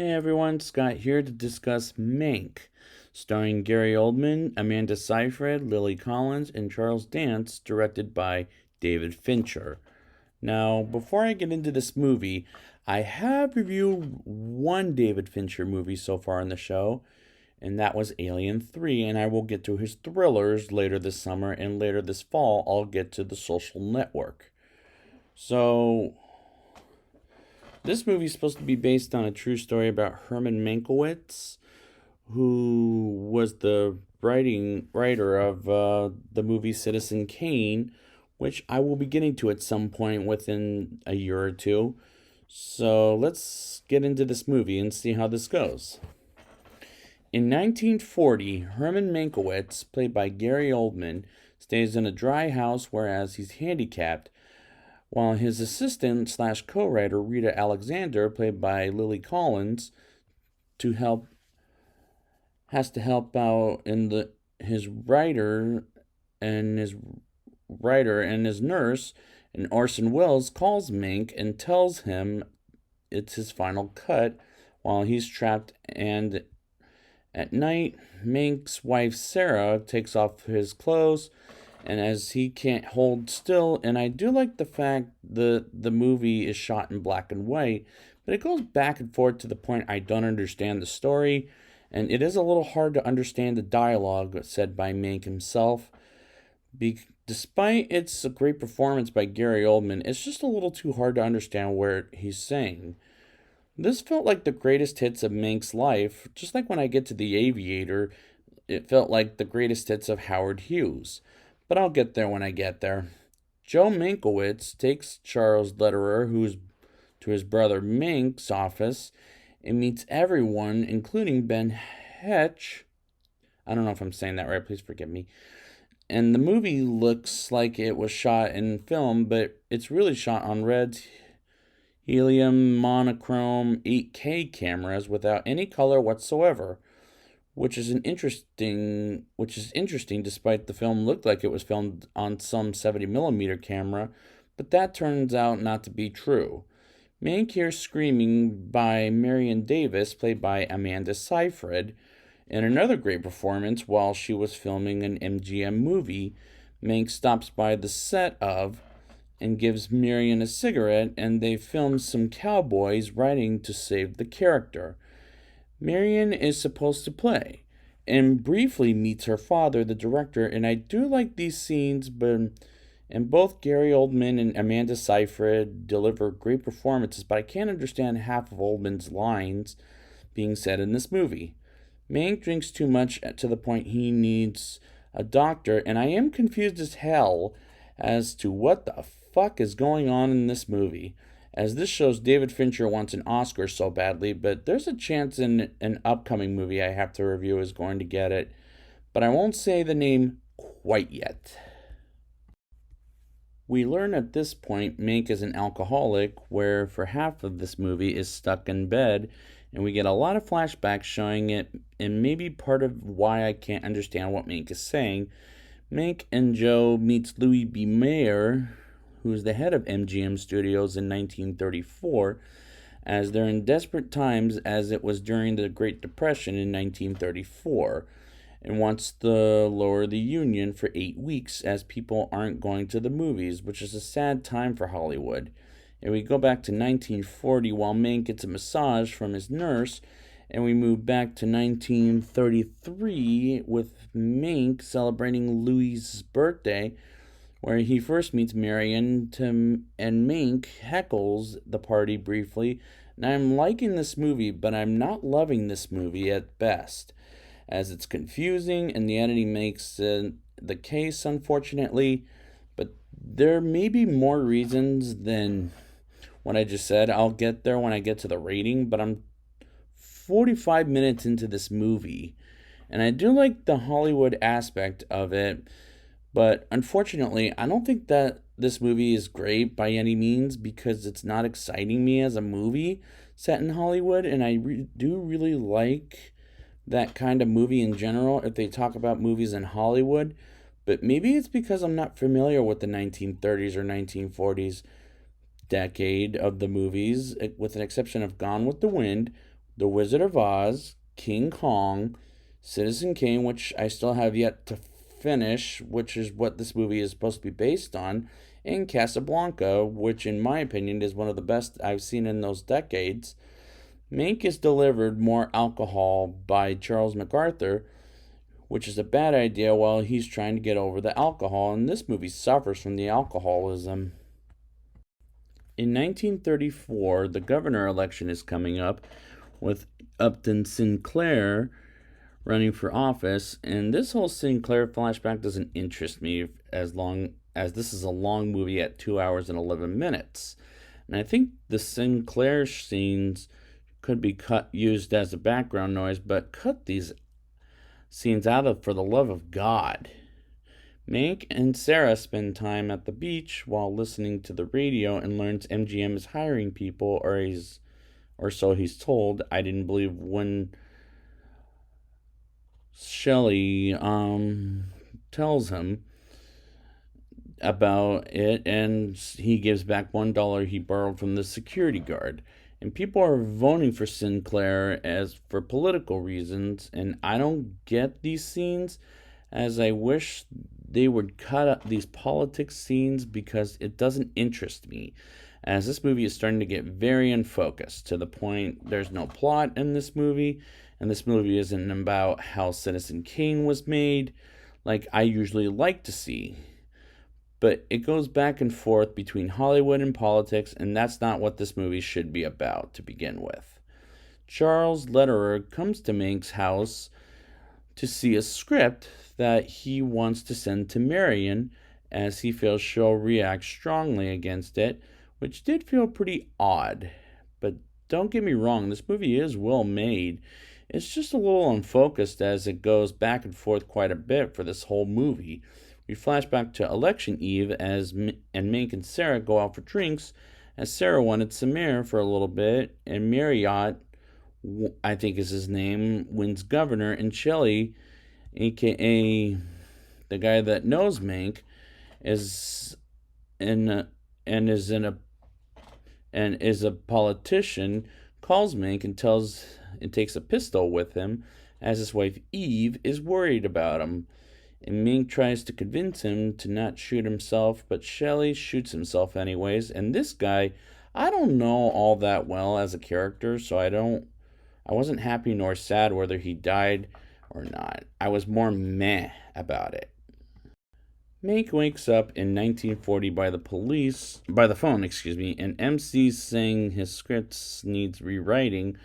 Hey everyone, Scott here to discuss Mank, starring Gary Oldman, Amanda Seyfried, Lily Collins, and Charles Dance, directed by David Fincher. Now, before I get into this movie, I have reviewed one David Fincher movie so far on the show, and that was Alien 3, and I will get to his thrillers later this summer, and later this fall, I'll get to The Social Network. So, this movie is supposed to be based on a true story about Herman Mankiewicz, who was the writer of the movie Citizen Kane, which I will be getting to at some point within a year or two. So let's get into this movie and see how this goes. In 1940, Herman Mankiewicz, played by Gary Oldman, stays in a dry house whereas he's handicapped, while his assistant slash co-writer Rita Alexander, played by Lily Collins, to help has to help out in the his writer and his nurse, and Orson Welles calls Mank and tells him it's his final cut while he's trapped. And at night, Mank's wife Sarah takes off his clothes, and as he can't hold still. And I do like the fact that the movie is shot in black and white, but it goes back and forth to the point I don't understand the story, and it is a little hard to understand the dialogue said by Mank himself. Despite it's a great performance by Gary Oldman, it's just a little too hard to understand what he's saying. This felt like the greatest hits of Mank's life, just like when I get to The Aviator, it felt like the greatest hits of Howard Hughes. But I'll get there when I get there. Joe Mankiewicz takes Charles Lederer, who's to his brother Mank's office, and meets everyone, including B.M.H. I don't know if I'm saying that right, please forgive me. And the movie looks like it was shot in film, but it's really shot on red helium monochrome 8K cameras without any color whatsoever, which is interesting despite the film looked like it was filmed on some 70mm camera, but that turns out not to be true. Mank hears screaming by Marion Davis, played by Amanda Seyfried, in another great performance while she was filming an MGM movie. Mank stops by the set of and gives Marion a cigarette, and they film some cowboys riding to save the character Marion is supposed to play, and briefly meets her father, the director. And I do like these scenes, and both Gary Oldman and Amanda Seyfried deliver great performances, but I can't understand half of Oldman's lines being said in this movie. Mank drinks too much to the point he needs a doctor, and I am confused as hell as to what the fuck is going on in this movie, as this shows David Fincher wants an Oscar so badly, but there's a chance in an upcoming movie I have to review is going to get it, but I won't say the name quite yet. We learn at this point Mank is an alcoholic, where for half of this movie is stuck in bed, and we get a lot of flashbacks showing it, and maybe part of why I can't understand what Mank is saying. Mank and Joe meets Louis B. Mayer, who is the head of MGM Studios in 1934, as they're in desperate times, as it was during the Great Depression in 1934, and wants to lower the union for 8 weeks as people aren't going to the movies, which is a sad time for Hollywood. And we go back to 1940 while Mank gets a massage from his nurse, and we move back to 1933 with Mank celebrating Louis' birthday, where he first meets Marion, and Mank heckles the party briefly. And I'm liking this movie, but I'm not loving this movie at best, as it's confusing and the editing makes the case, unfortunately. But there may be more reasons than what I just said. I'll get there when I get to the rating, but I'm 45 minutes into this movie, and I do like the Hollywood aspect of it, but unfortunately, I don't think that this movie is great by any means, because it's not exciting me as a movie set in Hollywood, and I do really like that kind of movie in general if they talk about movies in Hollywood. But maybe it's because I'm not familiar with the 1930s or 1940s decade of the movies, with an exception of Gone with the Wind, The Wizard of Oz, King Kong, Citizen Kane, which I still have yet to finish, which is what this movie is supposed to be based on, and Casablanca, which in my opinion is one of the best I've seen in those decades. Mank is delivered more alcohol by Charles MacArthur, which is a bad idea while he's trying to get over the alcohol, and this movie suffers from the alcoholism. In 1934, the governor election is coming up with Upton Sinclair running for office, and this whole Sinclair flashback doesn't interest me as long as this is a long movie at 2 hours and 11 minutes. And I think the Sinclair scenes could be used as a background noise, but cut these scenes out of for the love of God. Mank and Sarah spend time at the beach while listening to the radio and learns MGM is hiring people, or so he's told. I didn't believe when Shelley tells him about it, and he gives back $1 he borrowed from the security guard. And people are voting for Sinclair as for political reasons, and I don't get these scenes, as I wish they would cut up these politics scenes because it doesn't interest me. As this movie is starting to get very unfocused to the point there's no plot in this movie, and this movie isn't about how Citizen Kane was made, like I usually like to see. But it goes back and forth between Hollywood and politics, and that's not what this movie should be about to begin with. Charles Lederer comes to Mank's house to see a script that he wants to send to Marion, as he feels she'll react strongly against it, which did feel pretty odd. But don't get me wrong, this movie is well made. It's just a little unfocused as it goes back and forth quite a bit for this whole movie. We flash back to election eve and Mank and Sarah go out for drinks, as Sarah wanted Samir for a little bit, and Marriott, I think is his name, wins governor, and Shelley, aka the guy that knows Mank, is a politician, calls Mank and takes a pistol with him, as his wife Eve is worried about him. And Mink tries to convince him to not shoot himself, but Shelley shoots himself anyways. And this guy, I don't know all that well as a character, so I wasn't happy nor sad whether he died or not. I was more meh about it. Mink wakes up in 1940 by the phone, and MC's saying his script needs rewriting.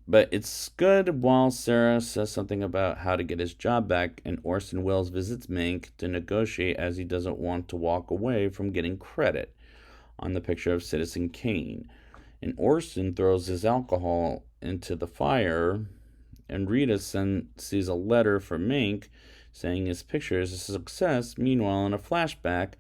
But it's good while Sarah says something about how to get his job back, and Orson Welles visits Mank to negotiate as he doesn't want to walk away from getting credit on the picture of Citizen Kane. And Orson throws his alcohol into the fire, and Rita sees a letter from Mank saying his picture is a success. Meanwhile, in a flashback,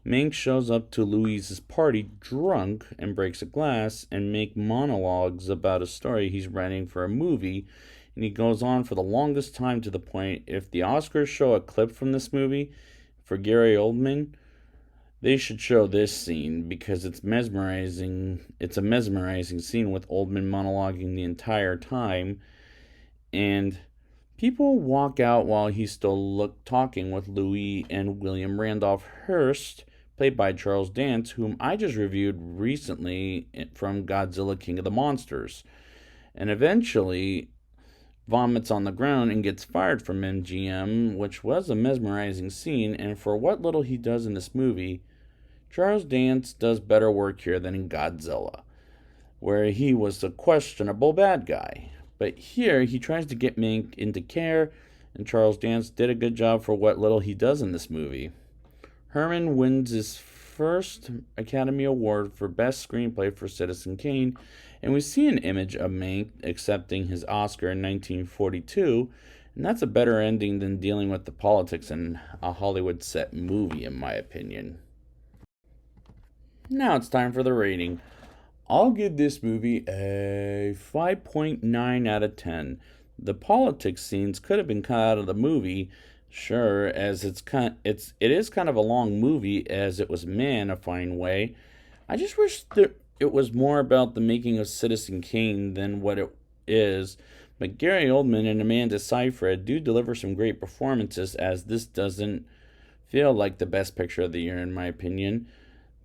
Mank shows up to Louise's party drunk and breaks a glass, and Mank monologues about a story he's writing for a movie, and he goes on for the longest time to the point if the Oscars show a clip from this movie for Gary Oldman, they should show this scene because it's mesmerizing. It's a mesmerizing scene with Oldman monologuing the entire time, and people walk out while he's still talking with Louis and William Randolph Hearst, played by Charles Dance, whom I just reviewed recently from Godzilla King of the Monsters, and eventually vomits on the ground and gets fired from MGM, which was a mesmerizing scene, and for what little he does in this movie, Charles Dance does better work here than in Godzilla, where he was a questionable bad guy. But here, he tries to get Mank into care, and Charles Dance did a good job for what little he does in this movie. Herman wins his first Academy Award for Best Screenplay for Citizen Kane, and we see an image of Mank accepting his Oscar in 1942, and that's a better ending than dealing with the politics in a Hollywood set movie, in my opinion. Now it's time for the rating. I'll give this movie a 5.9 out of 10. The politics scenes could have been cut out of the movie, sure, as it is kind of a long movie, as it was in a fine way. I just wish that it was more about the making of Citizen Kane than what it is. But Gary Oldman and Amanda Seyfried do deliver some great performances, as this doesn't feel like the best picture of the year, in my opinion.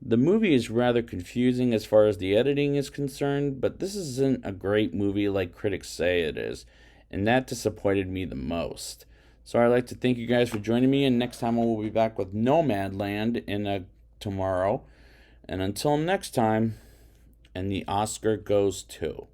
The movie is rather confusing as far as the editing is concerned, but this isn't a great movie like critics say it is, and that disappointed me the most. So I'd like to thank you guys for joining me, and next time I will be back with Nomadland tomorrow. And until next time, and the Oscar goes to.